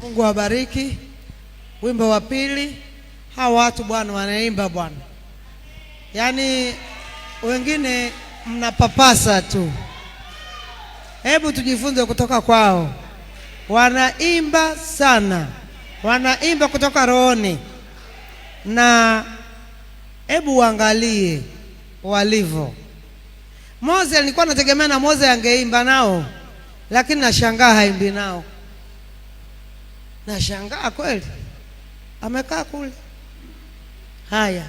Mungu awabariki. Wimbo wa pili, hawa watu Bwana wanaimba Bwana. Yaani wengine mnapapasa tu. Hebu tujifunze kutoka kwao. Wanaimba sana. Wanaimba kutoka rohoni. Na hebu uangalie walivyo. Mose alikuwa anategemea na Mose angeimba nao, lakini nashangaa haimbi nao. Nashangaa kweli. Amekaa kule. Haya.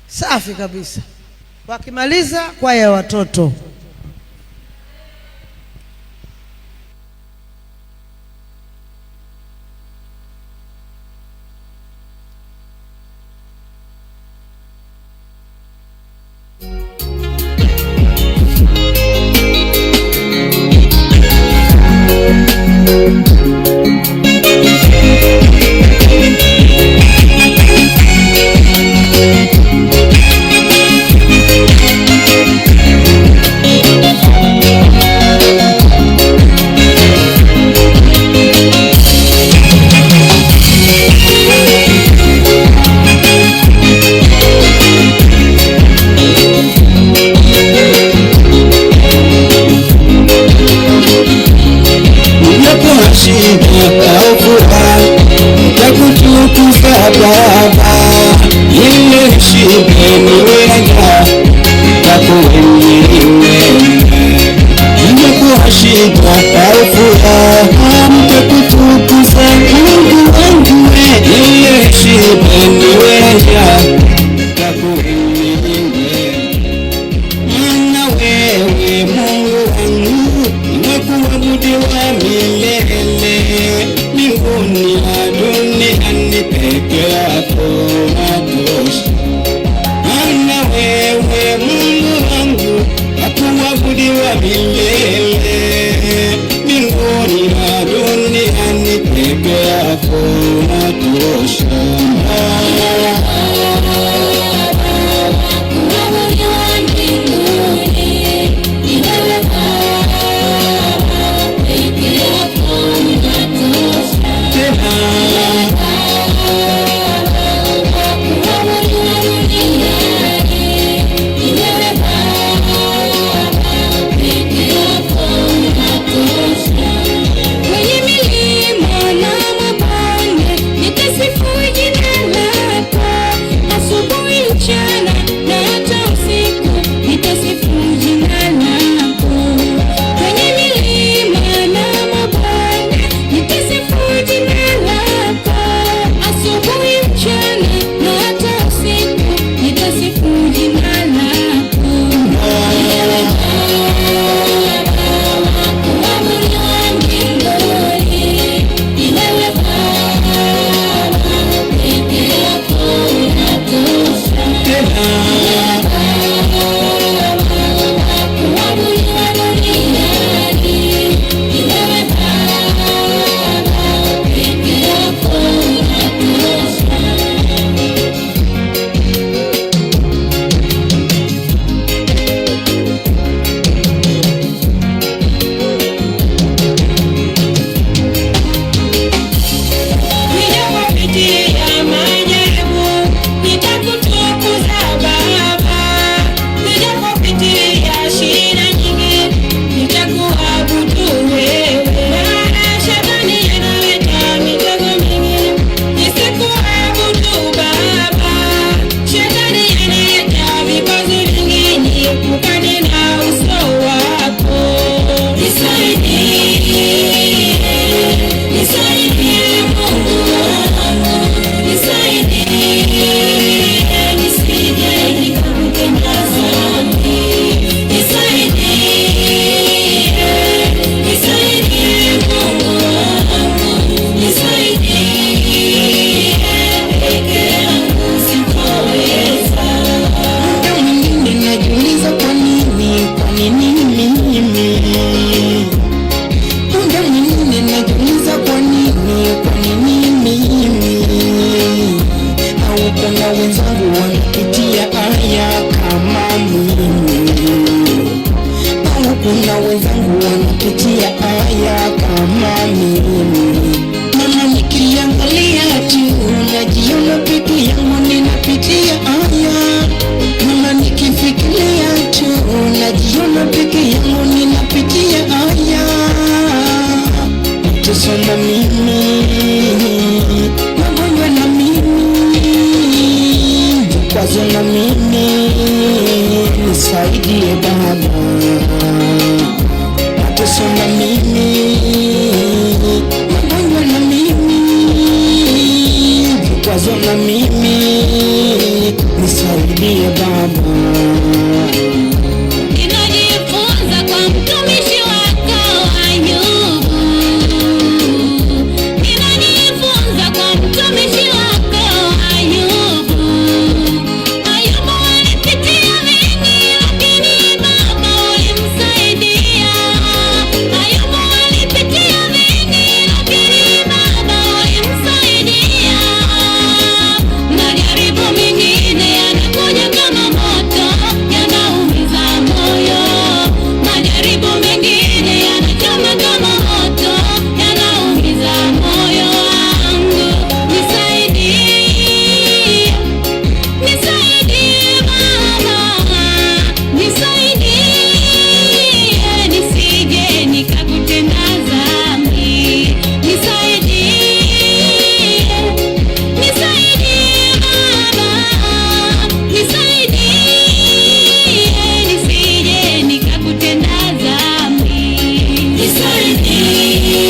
Safi kabisa. Wakimaliza kwaya ya watoto. vikwazo na mimi nisaidie Baba, mateso na mimi, magonjwa na mimi, vikwazo na mimi nisaidie Baba. Ninajifunza kwa mtumishi wako Ayubu, ninajifunza kwa mtumishi wako Ayubu. Ayubu alipitia mengi, lakini Baba ulimsaidia. Ayubu alipitia mengi, lakini Baba ulimsaidia. Majaribu mengine yanakuja kama moto, yanaumiza moyo. Majaribu mengine yanachoma kama moto, yanaumiza moyo wangu. Nisaidie, nisaidie Baba, nisaidie, nisije nikakutenda dhambi. Nisaidie, nisaidie Baba, nisaidie, nisije nikakutenda dhambi. Nisaidie,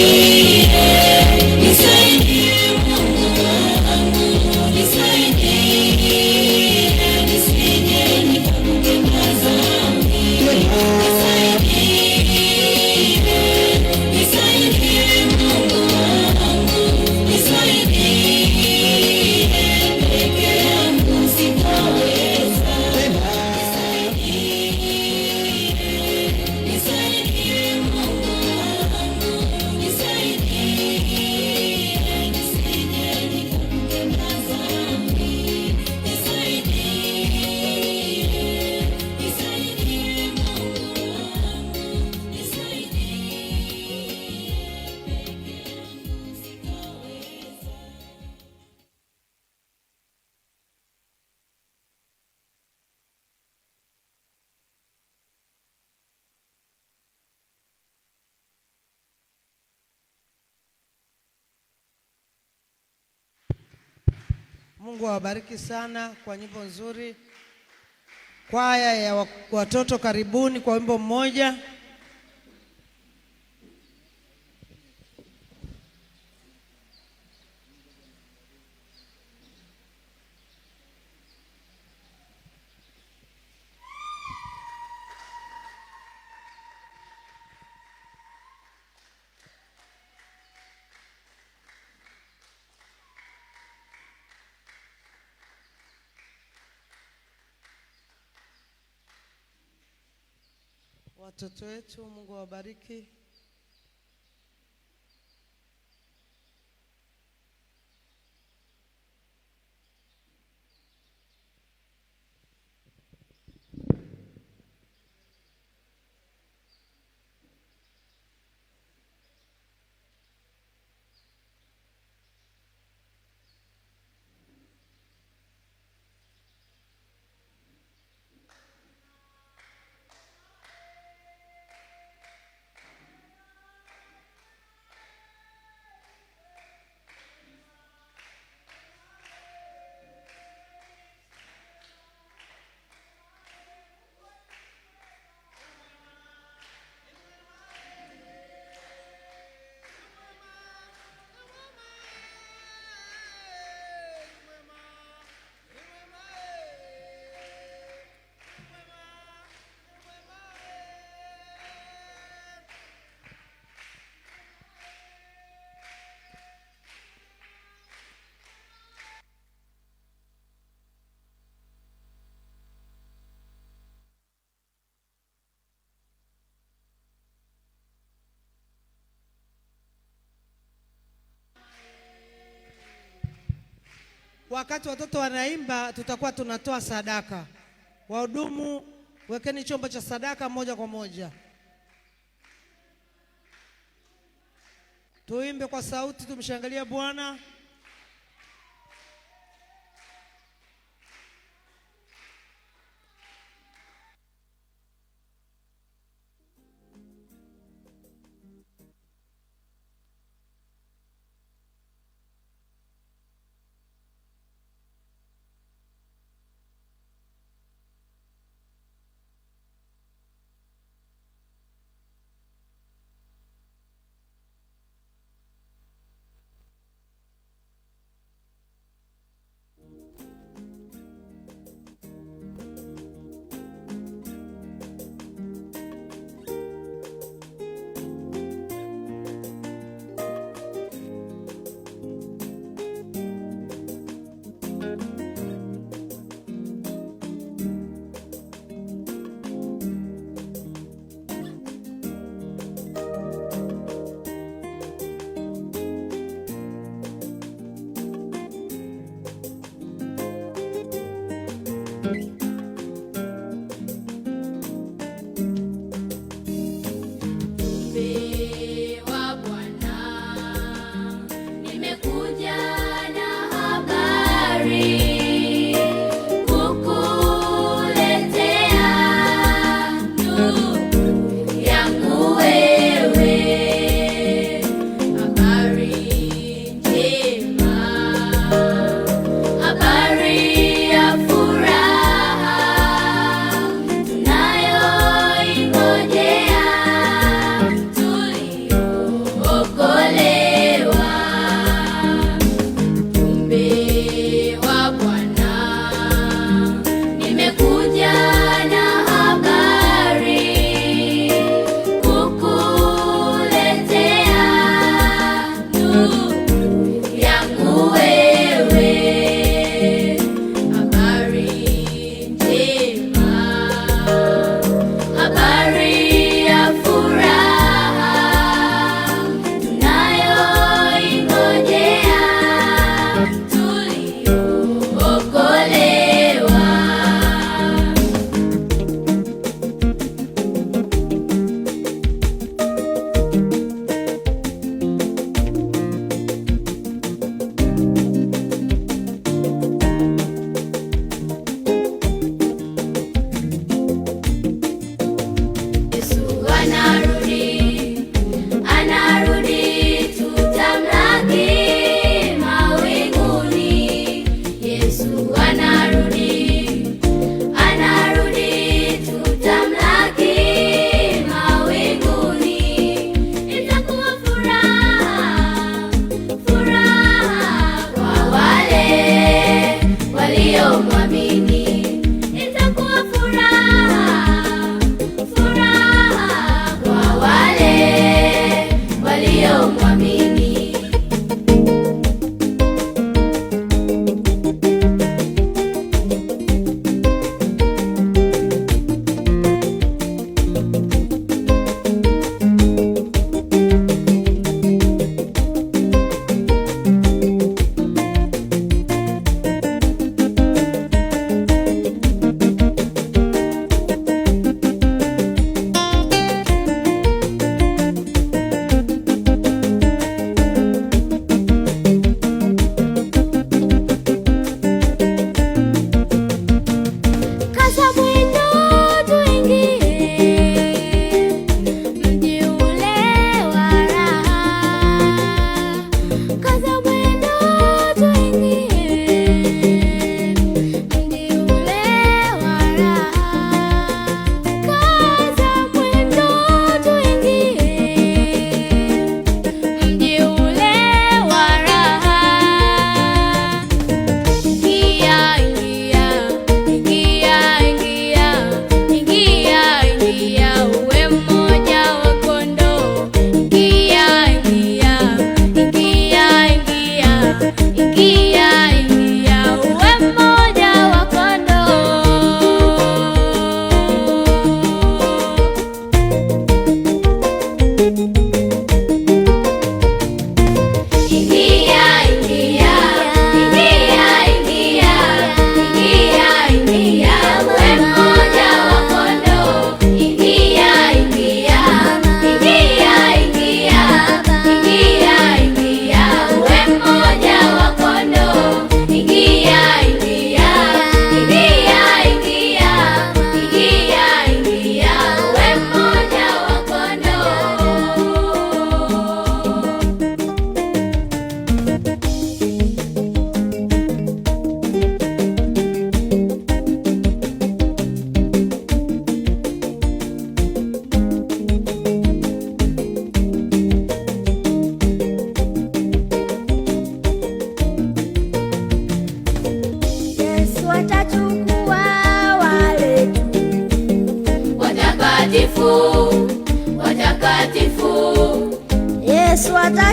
nisaidie Mungu wangu, nisaidie, nisije nikakutenda dhambi. Nisaidie Mungu wangu, nisaidie, peke yangu sitaweza. Nisaidie Mungu wangu, nisaidie, nisije nikakutenda dhambi. Nisaidie, nisaidie Mungu wangu, nisaidie, peke yangu sitaweza. Mungu awabariki sana kwa nyimbo nzuri. Kwaya ya watoto, karibuni kwa wimbo mmoja. Watoto wetu, Mungu awabariki. Wakati watoto wanaimba, tutakuwa tunatoa sadaka. Wahudumu, wekeni chombo cha sadaka moja kwa moja. Tuimbe kwa sauti, tumshangilie Bwana.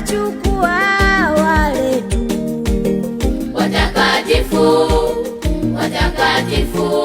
watachukua wale tu watakatifu, watakatifu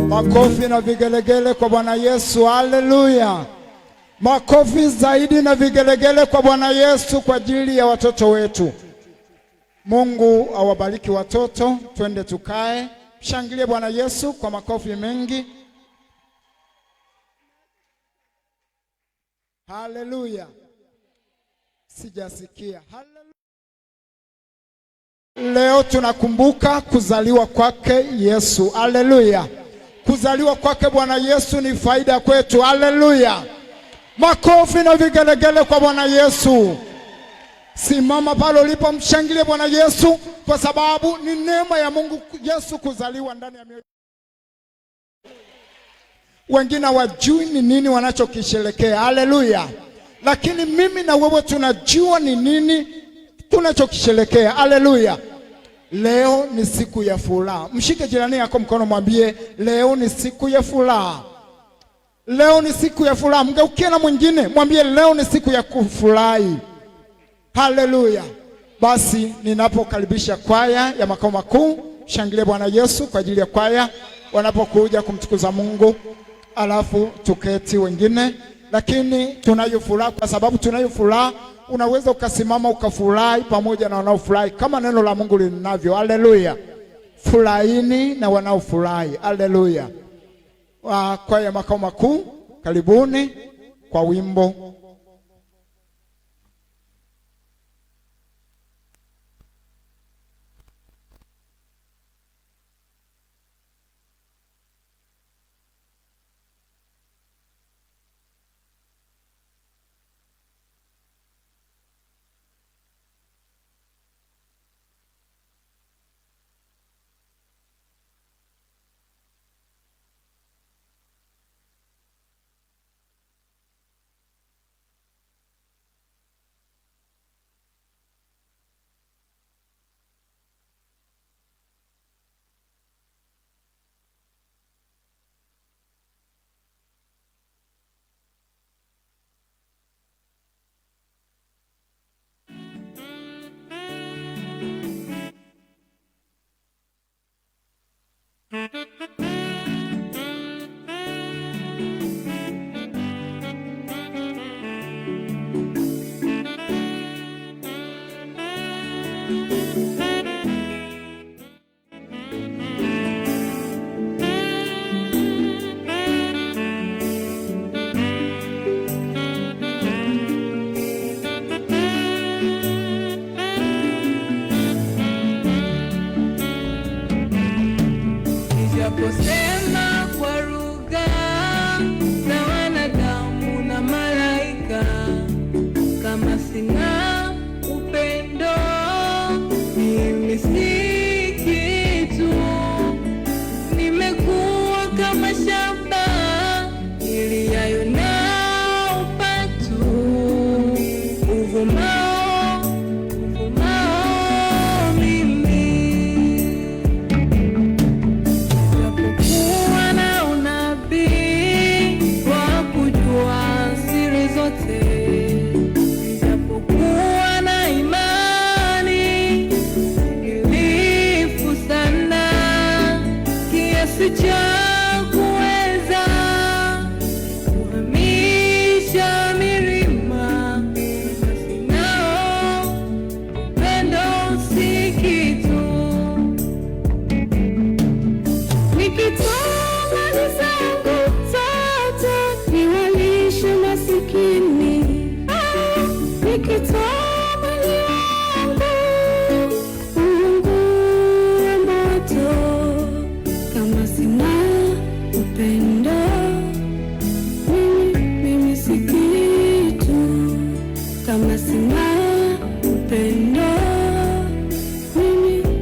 Makofi na vigelegele kwa Bwana Yesu. Haleluya. Makofi zaidi na vigelegele kwa Bwana Yesu kwa ajili ya watoto wetu. Mungu awabariki watoto. Twende tukae. Shangilie Bwana Yesu kwa makofi mengi. Haleluya. Sijasikia. Haleluya. Leo tunakumbuka kuzaliwa kwake Yesu. Haleluya. Kuzaliwa kwake Bwana Yesu ni faida kwetu. Haleluya. Makofi na vigelegele kwa Bwana Yesu. Simama pale ulipo, mshangilie Bwana Yesu kwa sababu ni neema ya Mungu Yesu kuzaliwa ndani ya mioyo. Wengine hawajui ni nini wanachokisherekea. Haleluya. Lakini mimi na wewe tunajua ni nini tunachokisherekea. Haleluya. Leo ni siku ya furaha. Mshike jirani yako mkono, mwambie leo ni siku ya furaha. Leo ni siku ya furaha. Mgeukie na mwingine, mwambie leo ni siku ya kufurahi. Haleluya. Basi ninapokaribisha kwaya ya makao makuu, shangilie Bwana Yesu kwa ajili ya kwaya wanapokuja kumtukuza Mungu, alafu tuketi wengine. Lakini tunayo furaha, kwa sababu tunayo furaha, unaweza ukasimama ukafurahi pamoja na wanaofurahi kama neno la Mungu linavyo. Haleluya! Furahini na wanaofurahi. Haleluya! Kwaya ya makao makuu, karibuni kwa wimbo. Nijaposema kwa lugha za wanadamu na malaika, kama sina upendo mimi si kitu. Nimekuwa kama shamba iliayo na upatu uvumao mimi. Japokuwa na unabii wa kujua siri zote, japokuwa na imani ilifu sana kiasi cha kuweza kuhamisha milima, sinao upendo si kitu. Nikitoa mali zangu zote niwalishe masikini, nikitoa mali yangu uungue moto, kama sina upendo mimi si kitu, kama sina upendo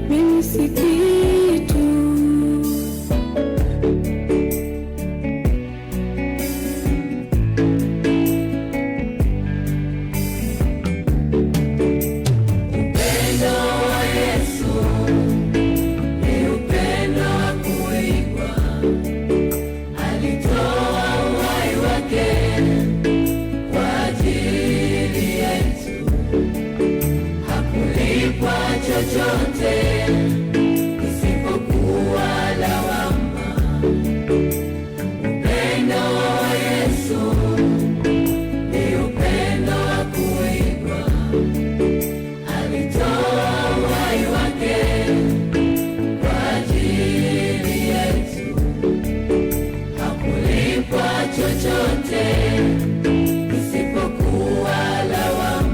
mimi si kitu. Upendo wa Yesu ni upendo wa kuigwa. Alitoa uhai wake kwa ajili yetu, hakulipwa chochote isipokuwa lawama. Upendo wa Yesu ni upendo wa kuigwa. Alitoa uhai wake kwa ajili yetu, hakulipwa chochote isipokuwa lawama.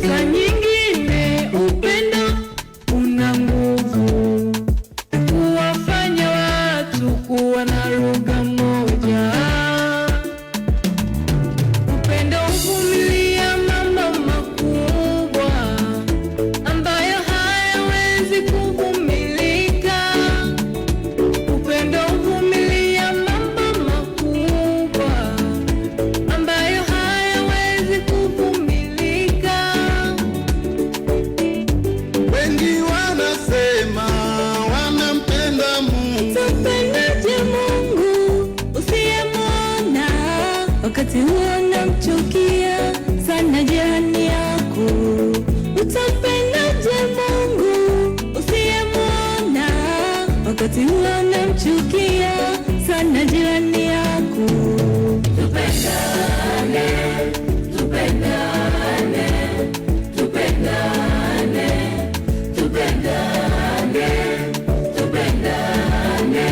Saa nyingine upendo una nguvu, wakati unamchukia sana jirani yako. Tupendane, tupendane, tupendane, tupendane, tupendane,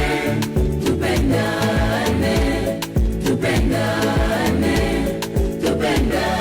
tupendane, tupendane, tupendane.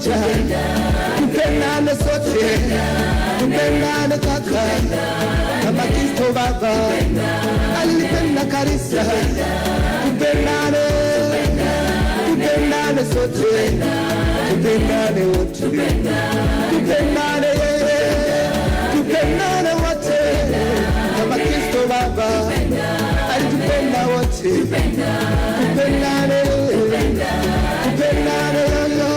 pamoja, tupendane sote, tupendane kaka, kama Kristo Baba alipenda kanisa, tupendane, tupendane sote, tupendane wote, tupendane, tupendane wote, kama Kristo Baba alitupenda wote, tupendane, tupendane yoyo.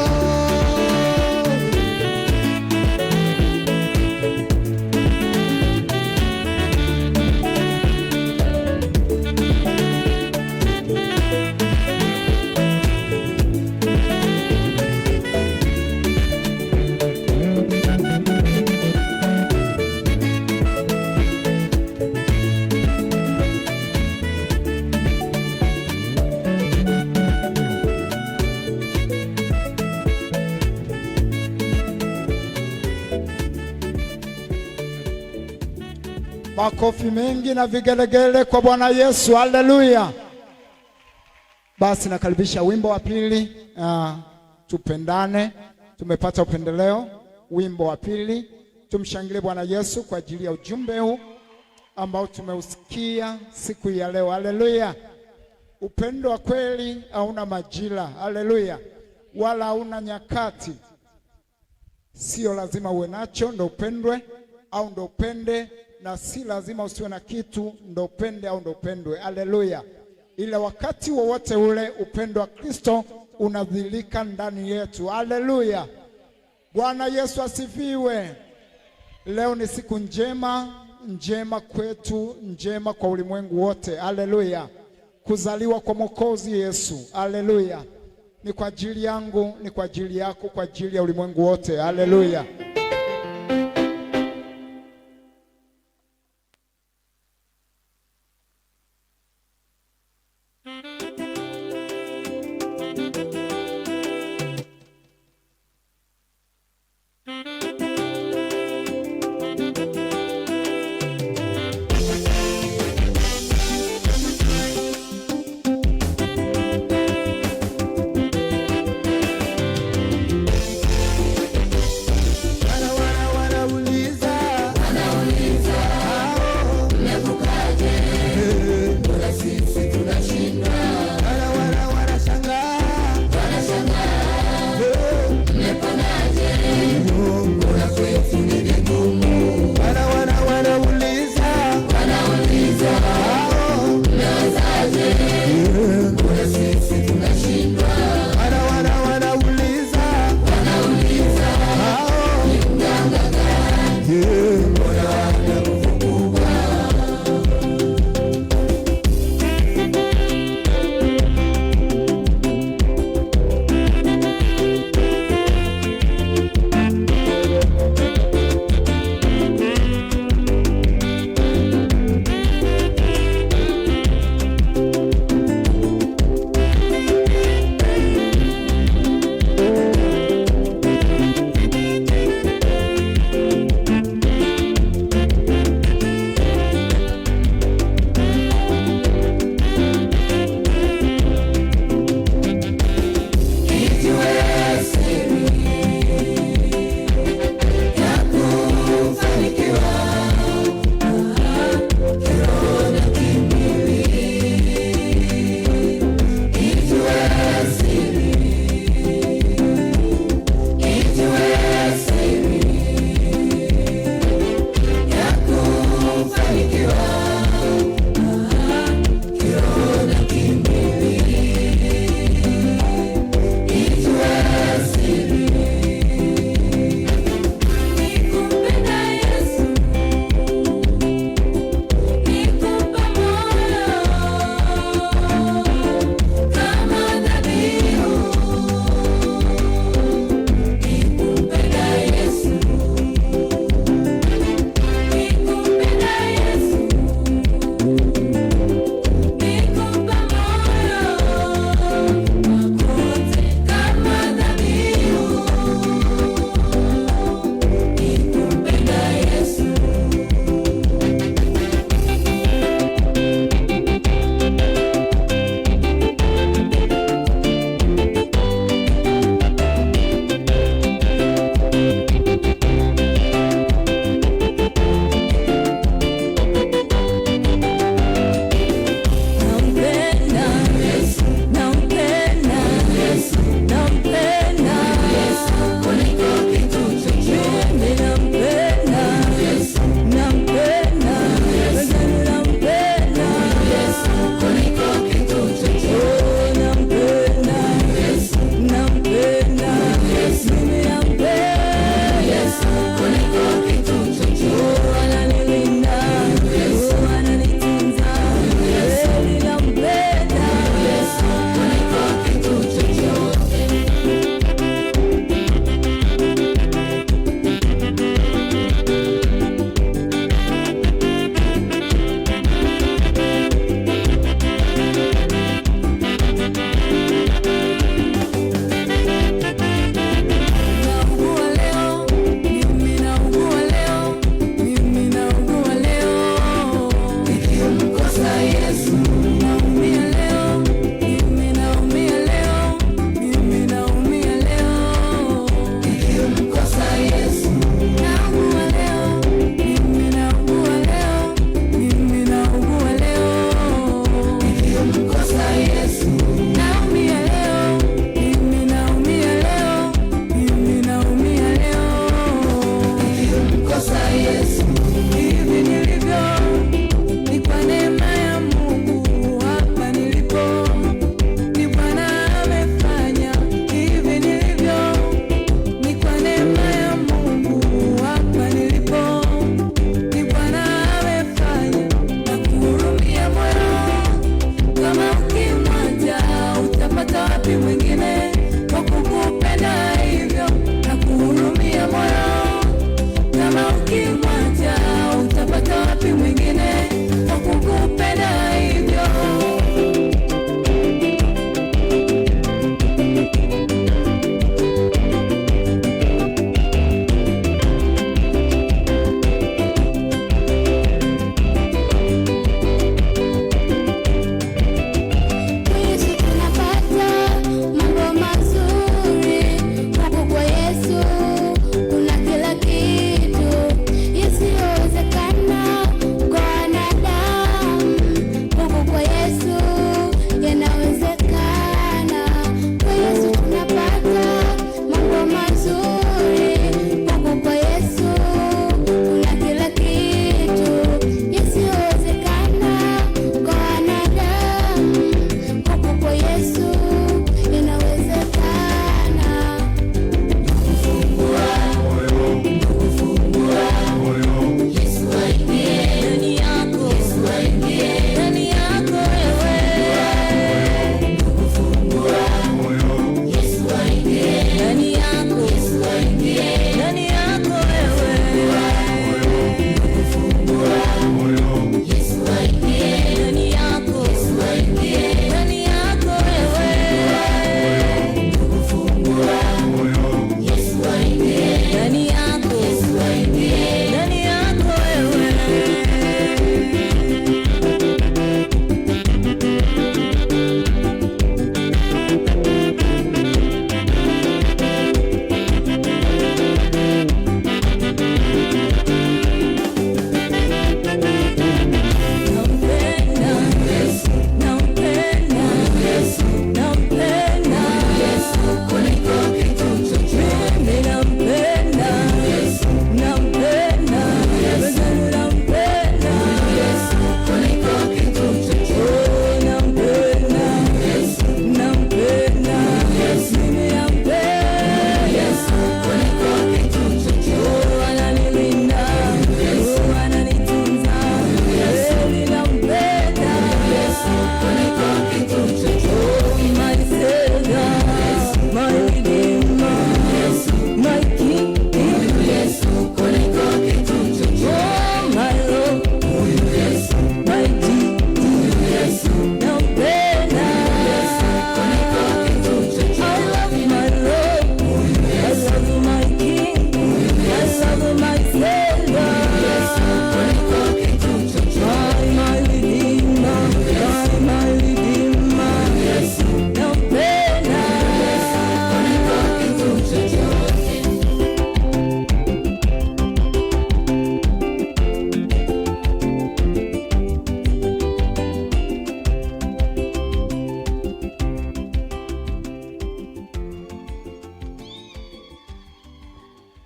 Makofi mengi na vigelegele kwa Bwana Yesu. Haleluya. Basi nakaribisha wimbo wa pili, tupendane. Tumepata upendeleo, wimbo wa pili. Tumshangilie Bwana Yesu kwa ajili ya ujumbe huu ambao tumeusikia siku ya leo. Haleluya. Upendo wa kweli hauna majira. Haleluya. Wala hauna nyakati. Sio lazima uwe nacho ndo upendwe au ndo upende, na si lazima usiwe na kitu ndo upende au ndo upendwe. Haleluya. Ila wakati wowote ule upendo wa Kristo unadhihirika ndani yetu. Haleluya. Bwana Yesu asifiwe. Leo ni siku njema, njema kwetu, njema kwa ulimwengu wote. Haleluya. Kuzaliwa kwa Mwokozi Yesu. Haleluya. Ni kwa ajili yangu, ni kwa ajili yako, kwa ajili ya ulimwengu wote. Haleluya.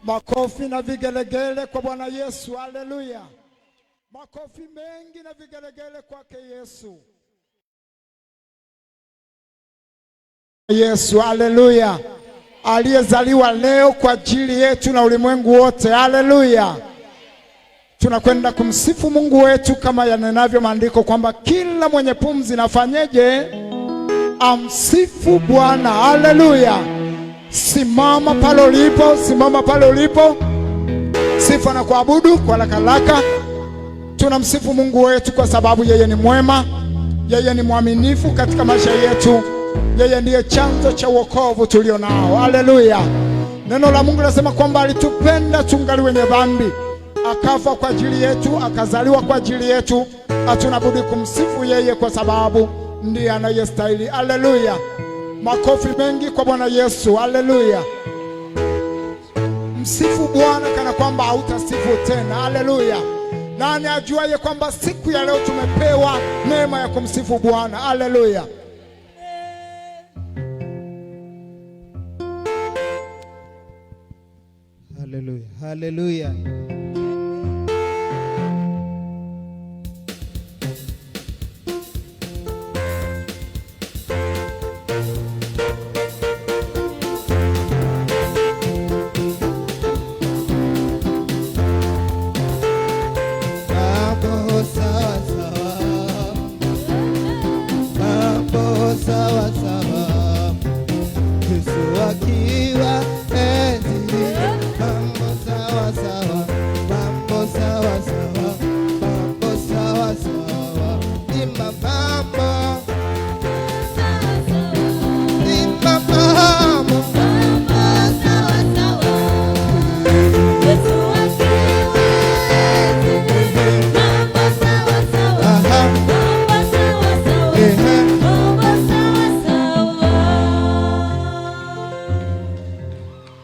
Makofi na vigelegele kwa Bwana Yesu. Haleluya. Makofi mengi na vigelegele kwake Yesu. Yesu, haleluya. Aliyezaliwa leo kwa ajili yetu na ulimwengu wote. Haleluya. Tunakwenda kumsifu Mungu wetu kama yanenavyo maandiko kwamba kila mwenye pumzi nafanyeje? Amsifu Bwana. Haleluya. Simama pale ulipo, simama pale ulipo. Sifa na kuabudu kwa haraka. Tunamsifu Mungu wetu kwa sababu yeye ni mwema, yeye ni mwaminifu katika maisha yetu. Yeye ndiye chanzo cha wokovu tulio nao. Haleluya. Neno la Mungu linasema kwamba alitupenda tungali wenye dhambi, akafa kwa ajili yetu, akazaliwa kwa ajili yetu. Hatuna budi kumsifu yeye kwa sababu ndiye anayestahili. Haleluya. Makofi mengi kwa Bwana Yesu. Haleluya. Msifu Bwana kana kwamba hautasifu tena. Haleluya. Nani ajuaye kwamba siku ya leo tumepewa neema ya kumsifu Bwana. Haleluya. Haleluya. Haleluya.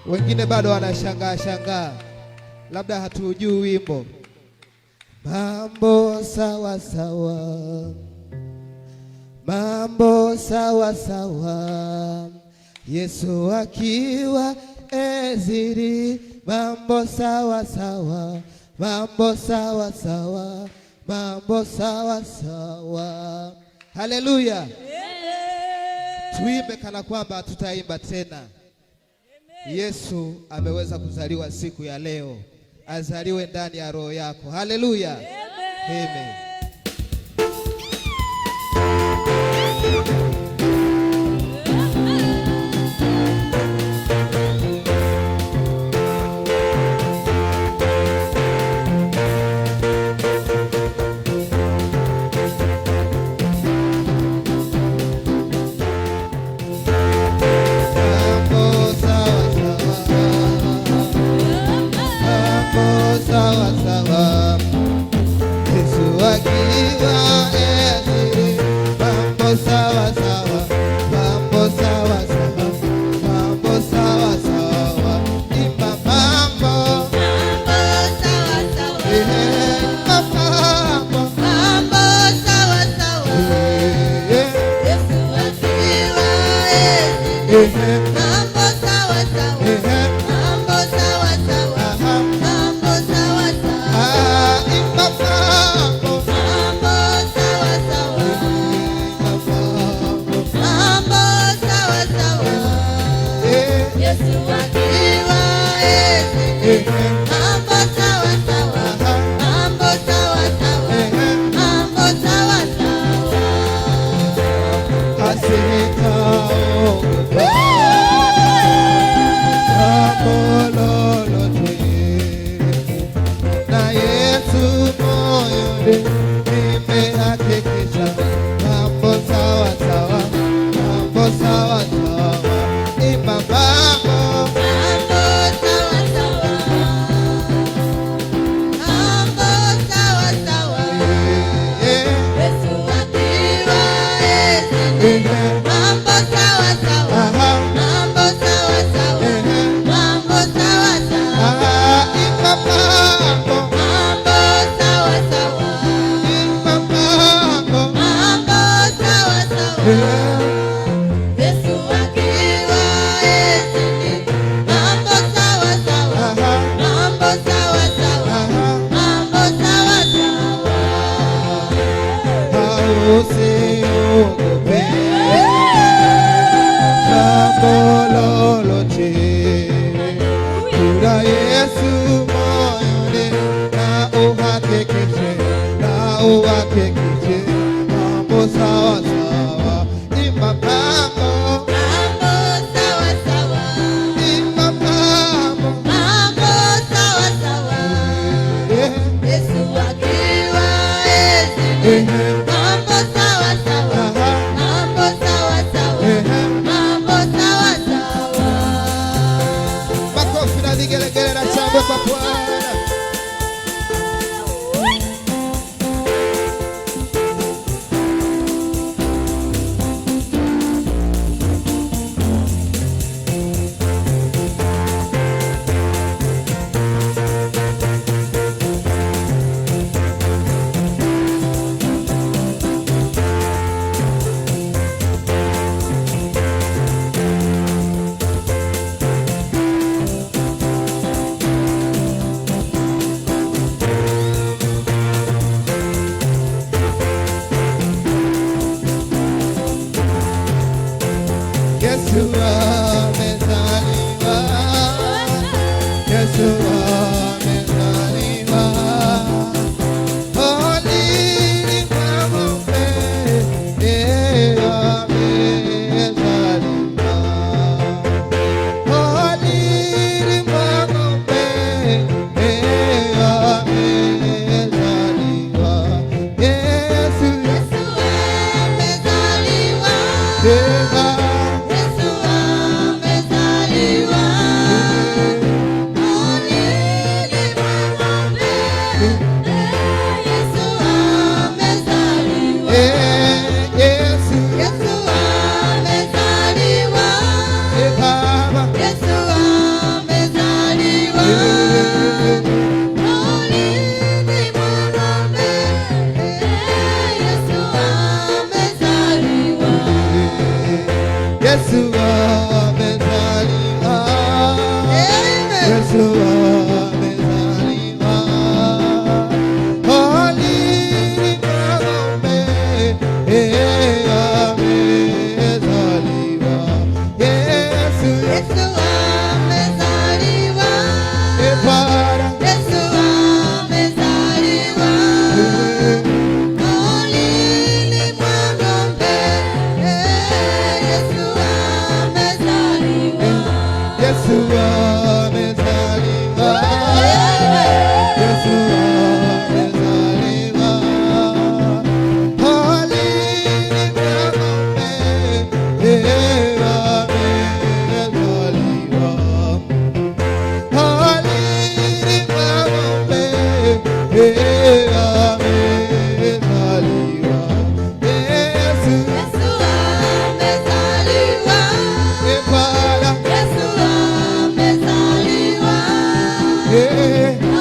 Wengine bado wanashangaa, labda hatujui wimbo. Mambo sawa sawa, mambo sawa sawa, Yesu akiwa eziri. Mambo sawa sawa, mambo sawa sawa, mambo sawa sawa. Haleluya. Tuimbe kana kwamba tutaimba tena. Yesu ameweza kuzaliwa siku ya leo, azaliwe ndani ya roho yako. Haleluya. Amen. Mambo uhakikishe mambo sawa sawa. Imba mambo sawa sawa, imba mambo mambo sawa sawa. Yesu akiwa enzi, mambo sawa sawa, mambo sawa sawa, mambo sawa sawa. Makofi na vigelegele na shangwe kwa Bwana. Yesu amezaliwa, Yesu amezaliwa, holini mwa ng'ombe, amezaliwa, holini mwa ng'ombe, amezaliwa, Yesu Amezaliwa, Yesu amezaliwa, holini mwa ng'ombe. Yesu amezaliwa, Yesu Yesu amezaliwa, Baba Yesu amezaliwa, holini mwa ng'ombe. Yesu amezaliwa. Yesu amezaliwa, Amen. Yesu amezaliwa, holini mwa ng'ombe, amezaliwa, Yesu Yesu amezaliwa, Bwana Yesu amezaliwa, holini mwa ng'ombe. Yesu amezaliwa, Yesu amezaliwa, Yesu amezaliwa, holini mwa ng'ombe, amezaliwa, holini mwa ng'ombe, amezaliwa, Yesu Yesu amezaliwa, Bwana Yesu amezaliwa, eh.